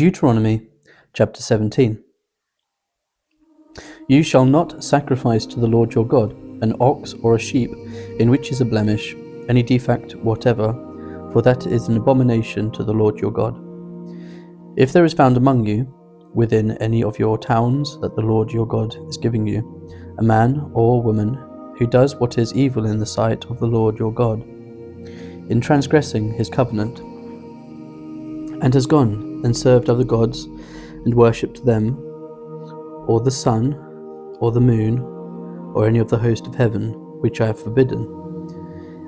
Deuteronomy chapter 17. You shall not sacrifice to the Lord your God an ox or a sheep in which is a blemish, any defect whatever, for that is an abomination to the Lord your God. If there is found among you, within any of your towns that the Lord your God is giving you, a man or woman who does what is evil in the sight of the Lord your God, in transgressing his covenant, and has gone and served other gods and worshipped them, or the sun, or the moon, or any of the host of heaven, which I have forbidden,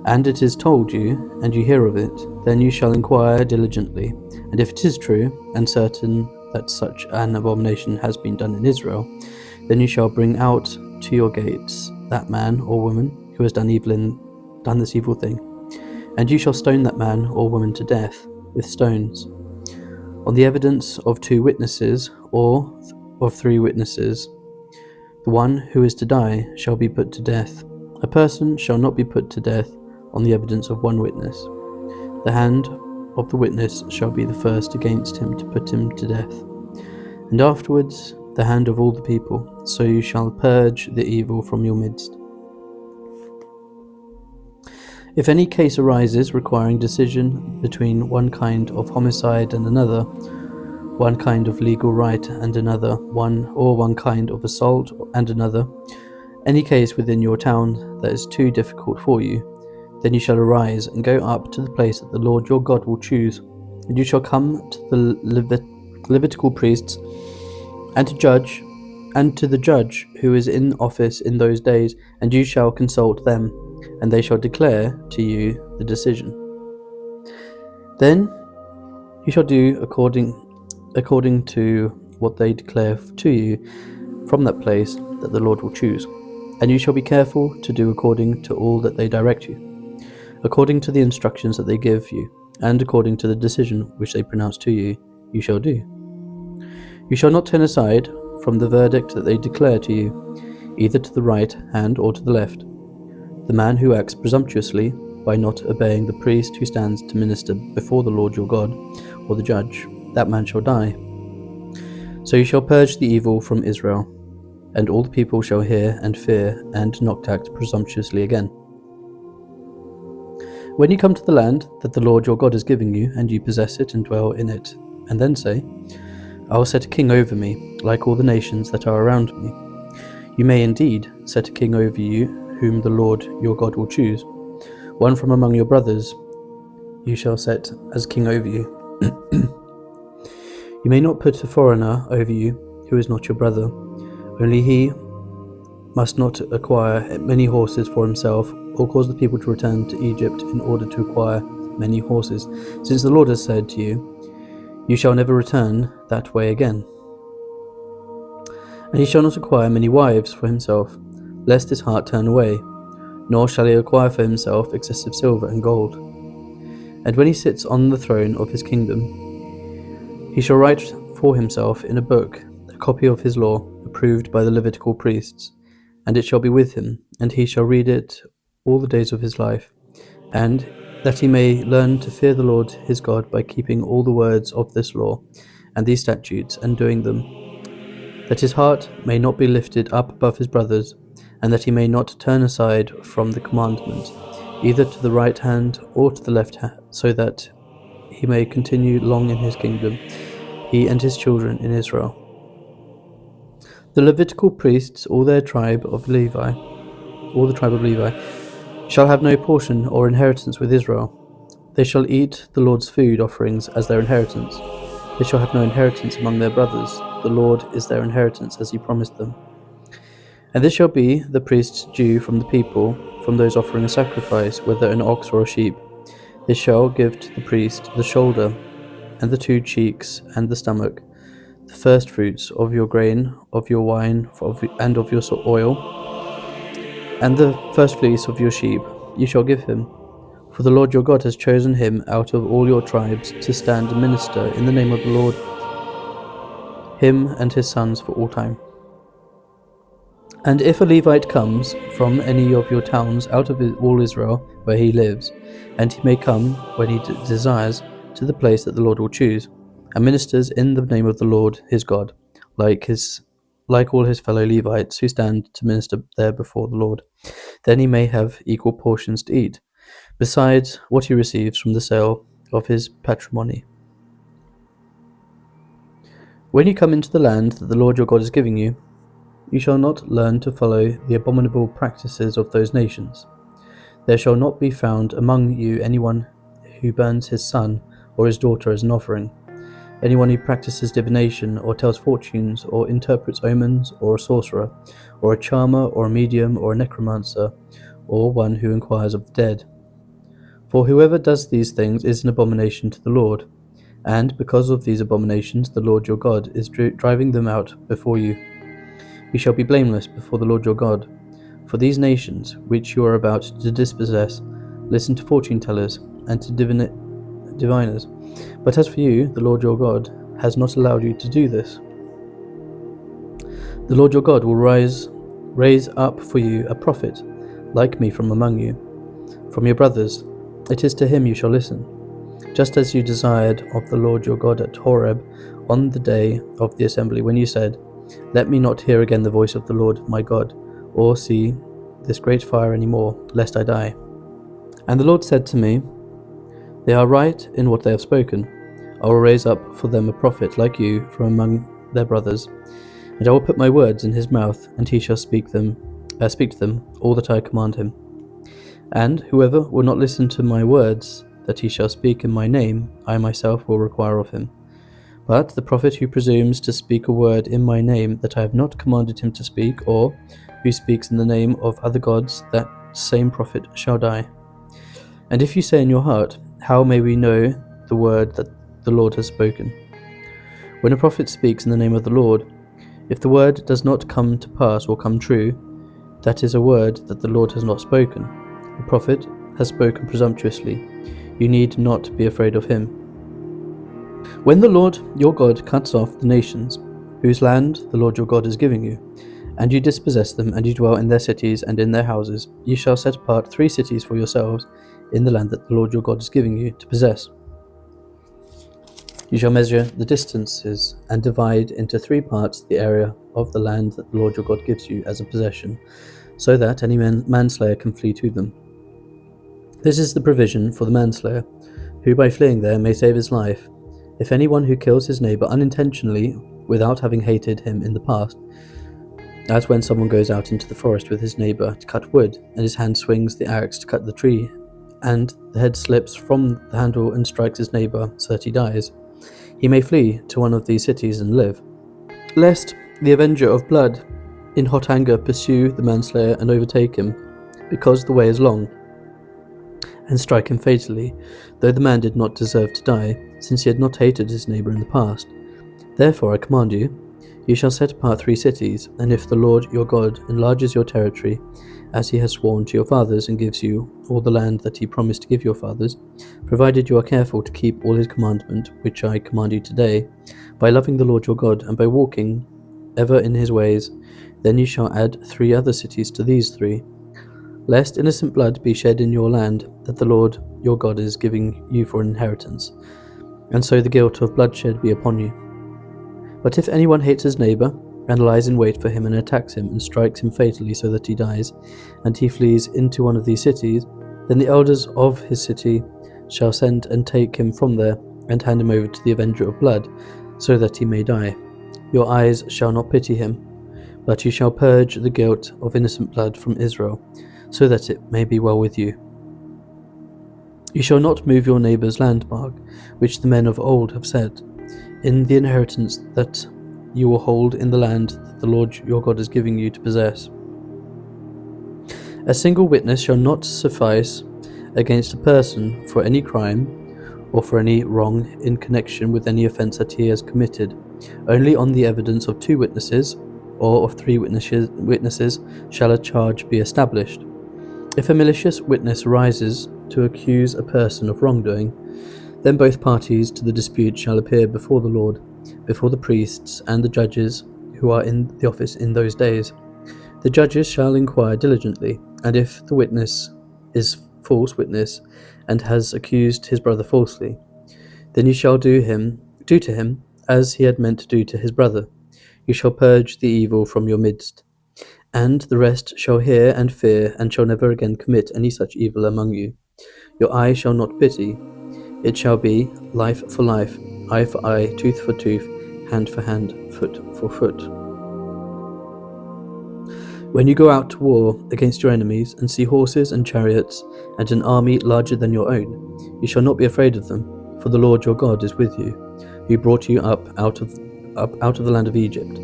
and it is told you, and you hear of it, then you shall inquire diligently, and if it is true and certain that such an abomination has been done in Israel, then you shall bring out to your gates that man or woman who has done this evil thing, and you shall stone that man or woman to death with stones, on the evidence of 2 witnesses or of 3 witnesses. The one who is to die shall be put to death. A person shall not be put to death on the evidence of 1 witness. The hand of the witness shall be the first against him to put him to death, and afterwards the hand of all the people, so you shall purge the evil from your midst. If any case arises requiring decision between one kind of homicide and another, one kind of legal right and another, one kind of assault and another, any case within your town that is too difficult for you, then you shall arise and go up to the place that the Lord your God will choose, and you shall come to the Levitical priests and to the judge who is in office in those days, and you shall consult them, and they shall declare to you the decision. Then you shall do according to what they declare to you from that place that the Lord will choose, and you shall be careful to do according to all that they direct you, according to the instructions that they give you, and according to the decision which they pronounce to you, you shall do. You shall not turn aside from the verdict that they declare to you, either to the right hand or to the left. The man who acts presumptuously by not obeying the priest who stands to minister before the Lord your God, or the judge, that man shall die. So you shall purge the evil from Israel, and all the people shall hear and fear, and not act presumptuously again. When you come to the land that the Lord your God is giving you, and you possess it and dwell in it, and then say, I will set a king over me, like all the nations that are around me. You may indeed set a king over you, whom the Lord your God will choose. One from among your brothers you shall set as king over you. You may not put a foreigner over you, who is not your brother. Only he must not acquire many horses for himself, or cause the people to return to Egypt in order to acquire many horses, since the Lord has said to you, you shall never return that way again. And he shall not acquire many wives for himself, lest his heart turn away, nor shall he acquire for himself excessive silver and gold. And when he sits on the throne of his kingdom, he shall write for himself in a book a copy of his law, approved by the Levitical priests, and it shall be with him, and he shall read it all the days of his life, and that he may learn to fear the Lord his God by keeping all the words of this law and these statutes and doing them, that his heart may not be lifted up above his brothers, and that he may not turn aside from the commandment, either to the right hand or to the left hand, so that he may continue long in his kingdom, he and his children in Israel. The Levitical priests, all the tribe of Levi, shall have no portion or inheritance with Israel. They shall eat the Lord's food offerings as their inheritance. They shall have no inheritance among their brothers. The Lord is their inheritance, as he promised them. And this shall be the priest's due from the people, from those offering a sacrifice, whether an ox or a sheep. They shall give to the priest the shoulder, and the 2 cheeks, and the stomach, the first fruits of your grain, of your wine, and of your oil, and the first fleece of your sheep you shall give him. For the Lord your God has chosen him out of all your tribes to stand and minister in the name of the Lord, him and his sons for all time. And if a Levite comes from any of your towns out of all Israel where he lives, and he may come when he desires to the place that the Lord will choose, and ministers in the name of the Lord his God, like all his fellow Levites who stand to minister there before the Lord. Then he may have equal portions to eat, besides what he receives from the sale of his patrimony. When you come into the land that the Lord your God is giving you, you shall not learn to follow the abominable practices of those nations. There shall not be found among you anyone who burns his son or his daughter as an offering, anyone who practices divination or tells fortunes or interprets omens, or a sorcerer, or a charmer, or a medium, or a necromancer, or one who inquires of the dead. For whoever does these things is an abomination to the Lord, and because of these abominations the Lord your God is driving them out before you. You shall be blameless before the Lord your God. For these nations, which you are about to dispossess, listen to fortune tellers and to diviners. But as for you, the Lord your God has not allowed you to do this. The Lord your God will raise up for you a prophet like me from among you, from your brothers. It is to him you shall listen, just as you desired of the Lord your God at Horeb on the day of the assembly, when you said, Let me not hear again the voice of the Lord my God, or see this great fire any more, lest I die. And the Lord said to me, They are right in what they have spoken. I will raise up for them a prophet like you from among their brothers, and I will put my words in his mouth, and he shall speak to them all that I command him. And whoever will not listen to my words that he shall speak in my name, I myself will require of him. But the prophet who presumes to speak a word in my name that I have not commanded him to speak, or who speaks in the name of other gods, that same prophet shall die. And if you say in your heart, How may we know the word that the Lord has spoken? When a prophet speaks in the name of the Lord, if the word does not come to pass or come true, that is a word that the Lord has not spoken. The prophet has spoken presumptuously. You need not be afraid of him. When the Lord your God cuts off the nations, whose land the Lord your God is giving you, and you dispossess them, and you dwell in their cities and in their houses, you shall set apart 3 cities for yourselves in the land that the Lord your God is giving you to possess. You shall measure the distances and divide into 3 parts the area of the land that the Lord your God gives you as a possession, so that any manslayer can flee to them. This is the provision for the manslayer, who by fleeing there may save his life. If anyone who kills his neighbor unintentionally, without having hated him in the past, as when someone goes out into the forest with his neighbor to cut wood, and his hand swings the axe to cut the tree, and the head slips from the handle and strikes his neighbor so that he dies, he may flee to one of these cities and live. Lest the avenger of blood in hot anger pursue the manslayer and overtake him, because the way is long, and strike him fatally, though the man did not deserve to die, since he had not hated his neighbor in the past. Therefore I command you, you shall set apart 3 cities, and if the Lord your God enlarges your territory, as he has sworn to your fathers, and gives you all the land that he promised to give your fathers, provided you are careful to keep all his commandment, which I command you today, by loving the Lord your God, and by walking ever in his ways, then you shall add 3 other cities to these 3, lest innocent blood be shed in your land that the Lord your God is giving you for an inheritance, and so the guilt of bloodshed be upon you. But if anyone hates his neighbor, and lies in wait for him, and attacks him, and strikes him fatally so that he dies, and he flees into one of these cities, then the elders of his city shall send and take him from there, and hand him over to the avenger of blood, so that he may die. Your eyes shall not pity him, but you shall purge the guilt of innocent blood from Israel, so that it may be well with you. You shall not move your neighbor's landmark, which the men of old have set, in the inheritance that you will hold in the land that the Lord your God is giving you to possess. A single witness shall not suffice against a person for any crime, or for any wrong in connection with any offense that he has committed. Only on the evidence of 2 witnesses, or of 3 witnesses, shall a charge be established. If a malicious witness arises to accuse a person of wrongdoing, then both parties to the dispute shall appear before the Lord, before the priests and the judges who are in the office in those days. The judges shall inquire diligently, and if the witness is false witness, and has accused his brother falsely, then you shall do him do to him as he had meant to do to his brother. You shall purge the evil from your midst. And the rest shall hear and fear, and shall never again commit any such evil among you. Your eye shall not pity. It shall be life for life, eye for eye, tooth for tooth, hand for hand, foot for foot. When you go out to war against your enemies, and see horses and chariots, and an army larger than your own, you shall not be afraid of them, for the Lord your God is with you, who brought you up out of the land of Egypt.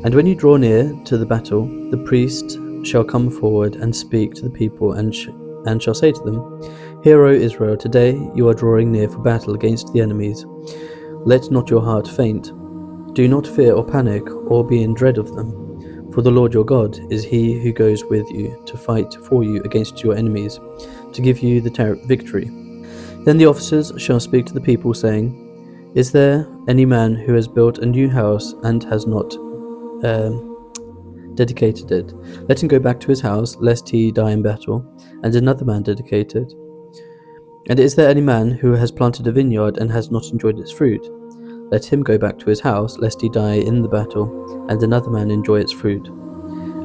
And when you draw near to the battle, the priest shall come forward and speak to the people, and shall say to them, Hear, O Israel, today you are drawing near for battle against the enemies. Let not your heart faint. Do not fear or panic, or be in dread of them. For the Lord your God is he who goes with you to fight for you against your enemies, to give you the victory. Then the officers shall speak to the people, saying, Is there any man who has built a new house and has not dedicated it? Let him go back to his house, lest he die in battle, and another man dedicate it. And is there any man who has planted a vineyard and has not enjoyed its fruit? Let him go back to his house, lest he die in the battle, and another man enjoy its fruit.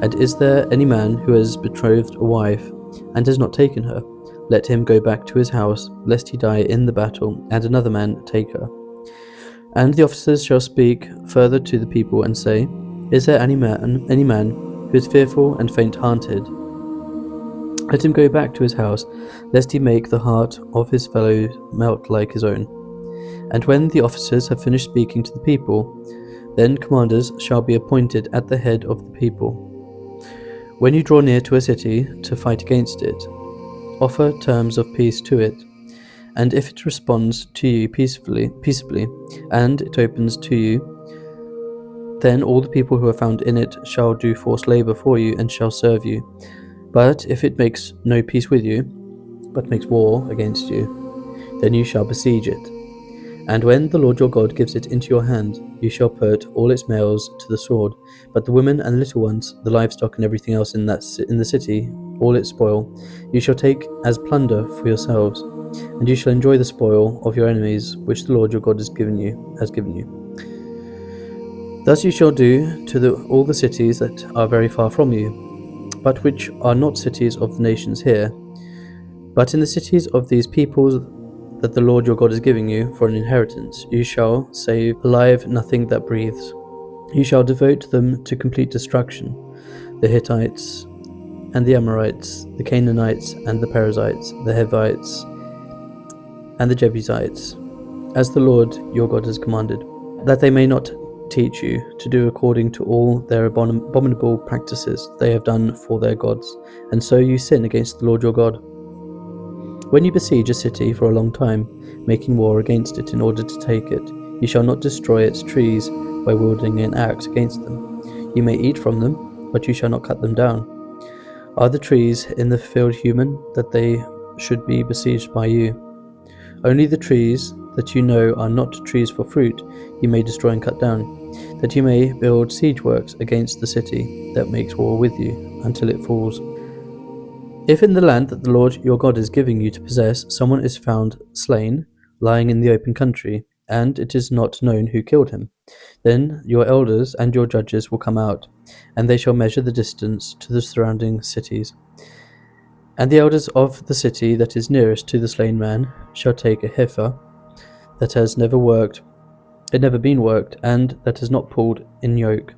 And is there any man who has betrothed a wife and has not taken her? Let him go back to his house, lest he die in the battle, and another man take her. And the officers shall speak further to the people and say, Is there any man who is fearful and faint-hearted? Let him go back to his house, lest he make the heart of his fellow melt like his own. And when the officers have finished speaking to the people, then commanders shall be appointed at the head of the people. When you draw near to a city to fight against it, offer terms of peace to it. And if it responds to you peaceably, and it opens to you, then all the people who are found in it shall do forced labor for you and shall serve you. But if it makes no peace with you, but makes war against you, then you shall besiege it. And when the Lord your God gives it into your hand, you shall put all its males to the sword, but the women and little ones, the livestock and everything else in the city, all its spoil, you shall take as plunder for yourselves, and you shall enjoy the spoil of your enemies, which the Lord your God has given you. Thus you shall do to all the cities that are very far from you, but which are not cities of the nations here, but in the cities of these peoples that the Lord your God is giving you for an inheritance, you shall save alive nothing that breathes. You shall devote them to complete destruction, the Hittites and the Amorites, the Canaanites and the Perizzites, the Hivites and the Jebusites, as the Lord your God has commanded, that they may not teach you to do according to all their abominable practices they have done for their gods, and so you sin against the Lord your God. When you besiege a city for a long time, making war against it in order to take it, you shall not destroy its trees by wielding an axe against them. You may eat from them, but you shall not cut them down. Are the trees in the field human, that they should be besieged by you? Only the trees that you know are not trees for fruit you may destroy and cut down, that you may build siege works against the city that makes war with you, until it falls. If in the land that the Lord your God is giving you to possess, someone is found slain, lying in the open country, and it is not known who killed him, then your elders and your judges will come out, and they shall measure the distance to the surrounding cities. And the elders of the city that is nearest to the slain man shall take a heifer that has never been worked, and that has not pulled in yoke.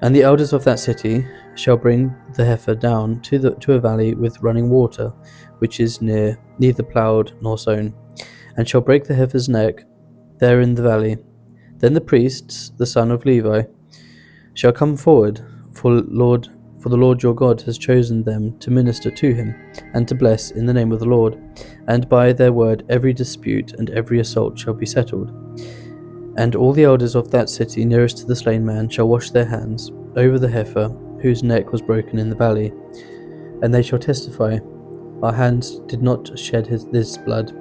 And the elders of that city shall bring the heifer down to a valley with running water, which is neither ploughed nor sown, and shall break the heifer's neck there in the valley. Then the priests, the son of Levi, shall come forward, for the Lord your God has chosen them to minister to him, and to bless in the name of the Lord, and by their word every dispute and every assault shall be settled. And all the elders of that city nearest to the slain man shall wash their hands over the heifer whose neck was broken in the valley, and they shall testify, Our hands did not shed this blood,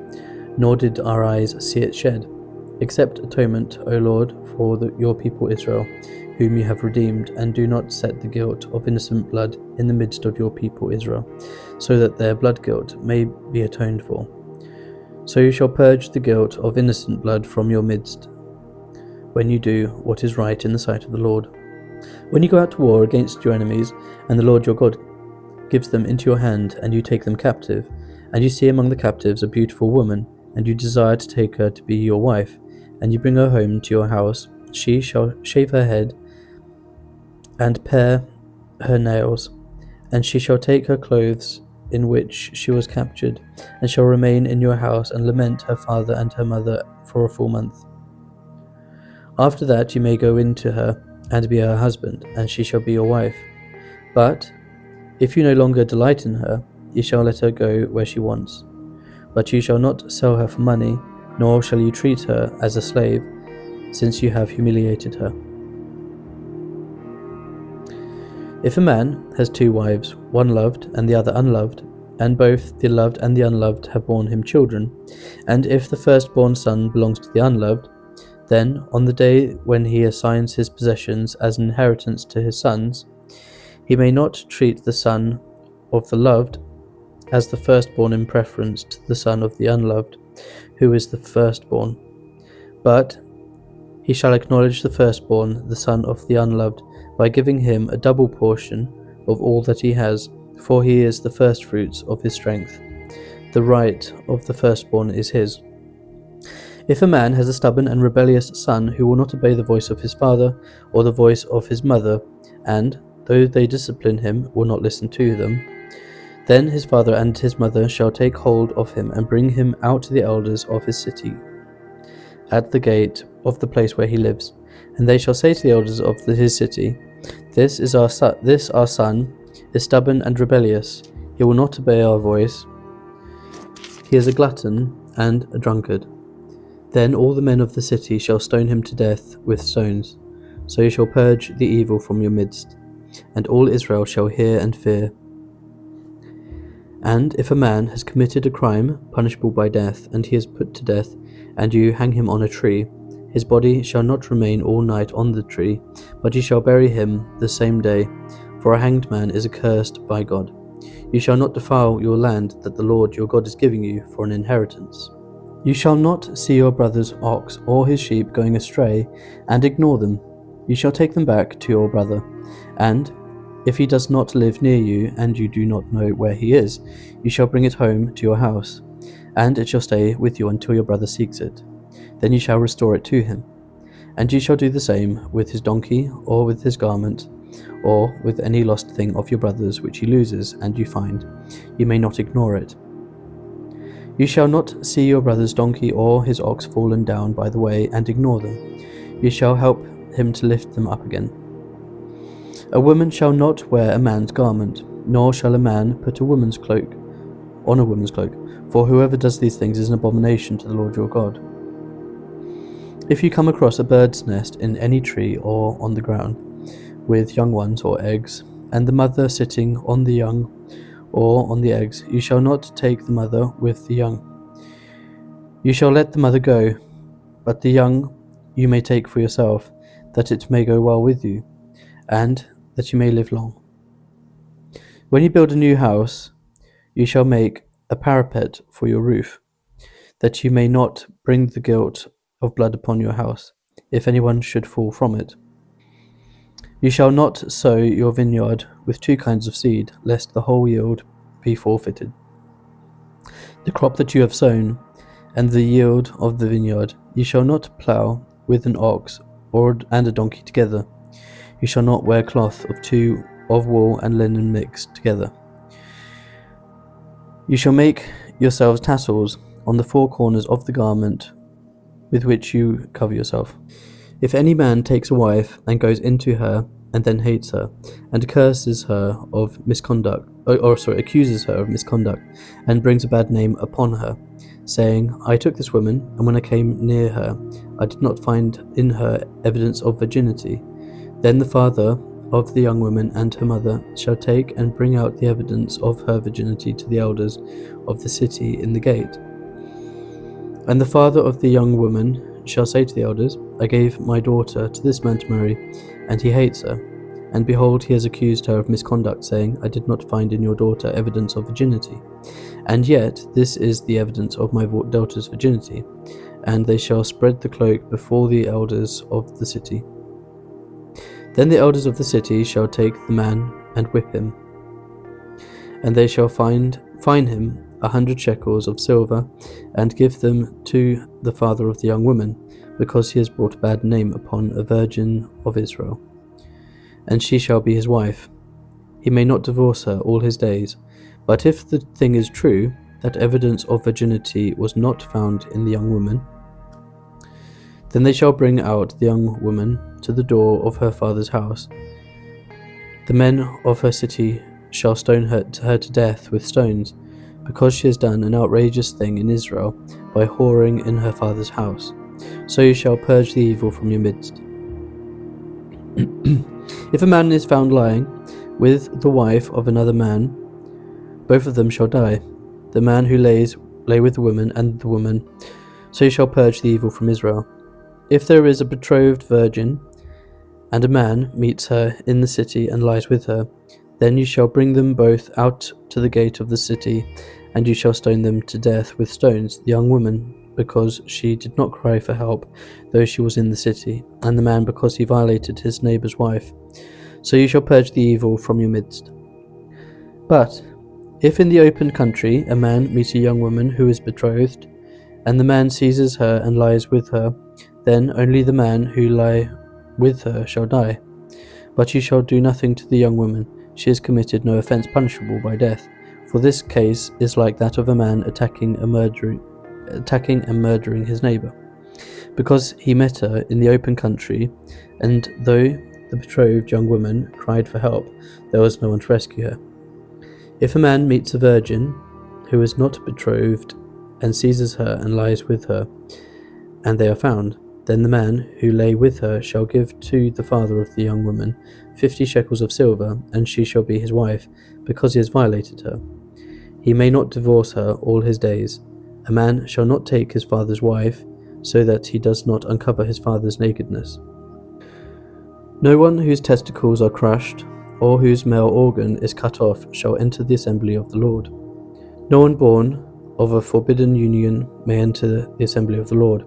nor did our eyes see it shed. Accept atonement, O Lord, for your people Israel, whom you have redeemed, and do not set the guilt of innocent blood in the midst of your people Israel, so that their blood guilt may be atoned for. So you shall purge the guilt of innocent blood from your midst, when you do what is right in the sight of the Lord. When you go out to war against your enemies, and the Lord your God gives them into your hand, and you take them captive, and you see among the captives a beautiful woman, and you desire to take her to be your wife, and you bring her home to your house, she shall shave her head and pare her nails, and she shall take her clothes in which she was captured, and shall remain in your house and lament her father and her mother for a full month. After that you may go in to her and be her husband, and she shall be your wife. But if you no longer delight in her, you shall let her go where she wants. But you shall not sell her for money, nor shall you treat her as a slave, since you have humiliated her. If a man has 2 wives, one loved and the other unloved, and both the loved and the unloved have borne him children, and if the firstborn son belongs to the unloved, then on the day when he assigns his possessions as an inheritance to his sons, he may not treat the son of the loved as the firstborn in preference to the son of the unloved, who is the firstborn, but he shall acknowledge the firstborn, the son of the unloved, by giving him a double portion of all that he has, for he is the firstfruits of his strength. The right of the firstborn is his. If a man has a stubborn and rebellious son who will not obey the voice of his father or the voice of his mother, and, though they discipline him, will not listen to them, then his father and his mother shall take hold of him and bring him out to the elders of his city at the gate of the place where he lives, and they shall say to the elders of his city, This our son is stubborn and rebellious. He will not obey our voice. He is a glutton and a drunkard. Then all the men of the city shall stone him to death with stones. So you shall purge the evil from your midst, and all Israel shall hear and fear. And if a man has committed a crime punishable by death, and he is put to death, and you hang him on a tree, his body shall not remain all night on the tree, but you shall bury him the same day, for a hanged man is accursed by God. You shall not defile your land that the Lord your God is giving you for an inheritance. You shall not see your brother's ox or his sheep going astray, and ignore them. You shall take them back to your brother, and if he does not live near you, and you do not know where he is, you shall bring it home to your house, and it shall stay with you until your brother seeks it. Then you shall restore it to him. And you shall do the same with his donkey, or with his garment, or with any lost thing of your brother's which he loses and you find. You may not ignore it. You shall not see your brother's donkey or his ox fallen down by the way and ignore them. You shall help him to lift them up again. A woman shall not wear a man's garment, nor shall a man put a woman's cloak on a woman's cloak, for whoever does these things is an abomination to the Lord your God. If you come across a bird's nest in any tree or on the ground, with young ones or eggs, and the mother sitting on the young or on the eggs, you shall not take the mother with the young. You shall let the mother go, but the young you may take for yourself, that it may go well with you, and that you may live long. When you build a new house, you shall make a parapet for your roof, that you may not bring the guilt of blood upon your house, if anyone should fall from it. You shall not sow your vineyard with 2 kinds of seed, lest the whole yield be forfeited. The crop that you have sown, and the yield of the vineyard, you shall not plough with an ox and a donkey together. You shall not wear cloth of wool and linen mixed together. You shall make yourselves tassels on the 4 corners of the garment with which you cover yourself. If any man takes a wife and goes into her and then hates her, and accuses her of misconduct, accuses her of misconduct, and brings a bad name upon her, saying, I took this woman, and when I came near her, I did not find in her evidence of virginity, then the father of the young woman and her mother shall take and bring out the evidence of her virginity to the elders of the city in the gate. And the father of the young woman shall say to the elders, I gave my daughter to this man to marry, and he hates her. And behold, he has accused her of misconduct, saying, I did not find in your daughter evidence of virginity. And yet this is the evidence of my daughter's virginity. And they shall spread the cloak before the elders of the city. Then the elders of the city shall take the man and whip him. And they shall fine him 100 shekels of silver, and give them to the father of the young woman, because he has brought a bad name upon a virgin of Israel. And she shall be his wife. He may not divorce her all his days. But if the thing is true, that evidence of virginity was not found in the young woman, then they shall bring out the young woman to the door of her father's house. The men of her city shall stone her to death with stones, because she has done an outrageous thing in Israel by whoring in her father's house. So you shall purge the evil from your midst. If a man is found lying with the wife of another man, both of them shall die, the man who lay with the woman and the woman. So you shall purge the evil from Israel. If there is a betrothed virgin, and a man meets her in the city and lies with her, then you shall bring them both out to the gate of the city, and you shall stone them to death with stones, the young woman because she did not cry for help, though she was in the city, and the man because he violated his neighbour's wife. So you shall purge the evil from your midst. But if in the open country a man meets a young woman who is betrothed, and the man seizes her and lies with her, then only the man who lie with her shall die. But you shall do nothing to the young woman. She has committed no offence punishable by death. For this case is like that of a man attacking and murdering his neighbour, because he met her in the open country, and though the betrothed young woman cried for help, there was no one to rescue her. If a man meets a virgin who is not betrothed, and seizes her and lies with her, and they are found, then the man who lay with her shall give to the father of the young woman 50 shekels of silver, and she shall be his wife, because he has violated her. He may not divorce her all his days. A man shall not take his father's wife, so that he does not uncover his father's nakedness. No one whose testicles are crushed, or whose male organ is cut off, shall enter the assembly of the Lord. No one born of a forbidden union may enter the assembly of the Lord.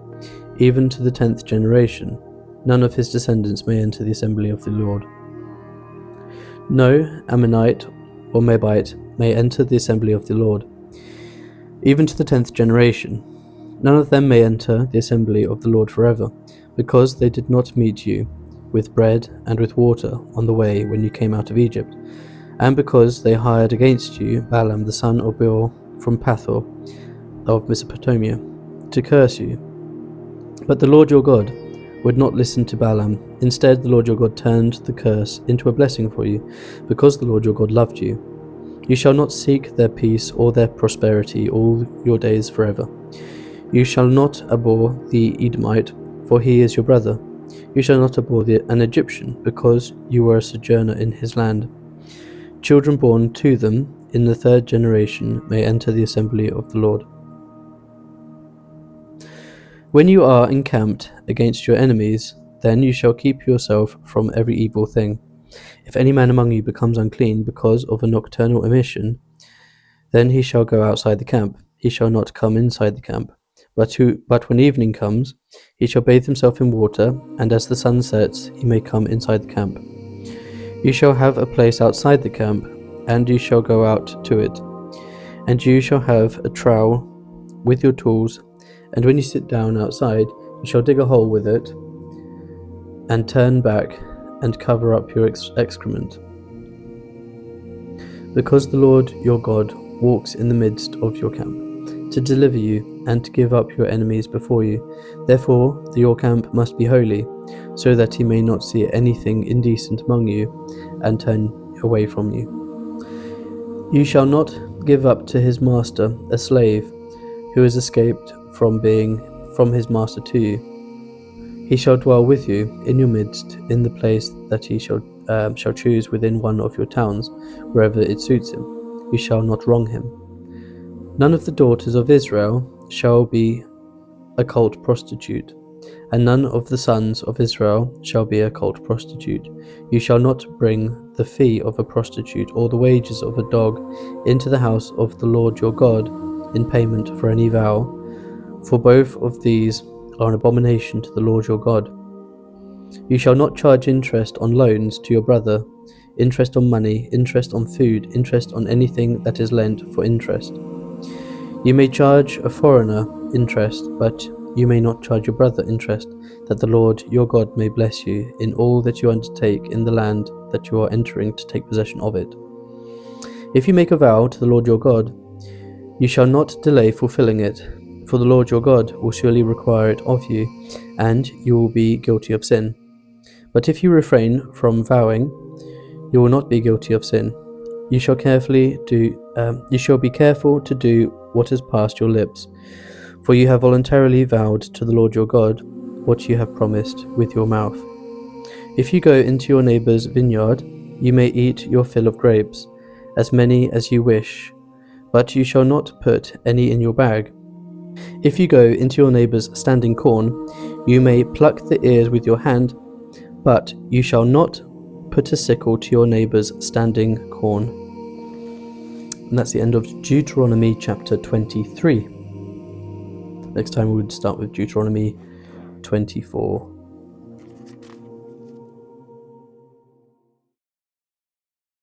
Even to the 10th generation, none of his descendants may enter the assembly of the Lord. No Ammonite or Moabite may enter the assembly of the Lord. Even to the 10th generation, none of them may enter the assembly of the Lord forever, because they did not meet you with bread and with water on the way when you came out of Egypt, and because they hired against you Balaam the son of Beor from Pathor of Mesopotamia, to curse you. But the Lord your God would not listen to Balaam. Instead, the Lord your God turned the curse into a blessing for you, because the Lord your God loved you. You shall not seek their peace or their prosperity all your days forever. You shall not abhor the Edomite, for he is your brother. You shall not abhor an Egyptian, because you were a sojourner in his land. Children born to them in the 3rd generation may enter the assembly of the Lord. When you are encamped against your enemies, then you shall keep yourself from every evil thing. If any man among you becomes unclean because of a nocturnal emission, then he shall go outside the camp. He shall not come inside the camp. But when evening comes, he shall bathe himself in water, and as the sun sets, he may come inside the camp. You shall have a place outside the camp, and you shall go out to it. And you shall have a trowel with your tools, and when you sit down outside, you shall dig a hole with it, and turn back, and cover up your excrement. Because the Lord your God walks in the midst of your camp, to deliver you, and to give up your enemies before you. Therefore your camp must be holy, so that he may not see anything indecent among you, and turn away from you. You shall not give up to his master a slave who has escaped from his master to you. He shall dwell with you in your midst in the place that he shall choose within one of your towns, wherever it suits him. You shall not wrong him. None of the daughters of Israel shall be a cult prostitute, And none of the sons of Israel shall be a cult prostitute. You shall not bring the fee of a prostitute or the wages of a dog into the house of the Lord your God in payment for any vow, for both of these are an abomination to the Lord your God. You shall not charge interest on loans to your brother, interest on money, interest on food, interest on anything that is lent for interest. You may charge a foreigner interest, but you may not charge your brother interest, that the Lord your God may bless you in all that you undertake in the land that you are entering to take possession of it. If you make a vow to the Lord your God, you shall not delay fulfilling it, for the Lord your God will surely require it of you, and you will be guilty of sin. But if you refrain from vowing, you will not be guilty of sin. You shall be careful to do what has passed your lips, for you have voluntarily vowed to the Lord your God what you have promised with your mouth. If you go into your neighbour's vineyard, you may eat your fill of grapes, as many as you wish, but you shall not put any in your bag. If you go into your neighbour's standing corn, you may pluck the ears with your hand, but you shall not put a sickle to your neighbour's standing corn. And that's the end of Deuteronomy chapter 23. Next time we would start with Deuteronomy 24.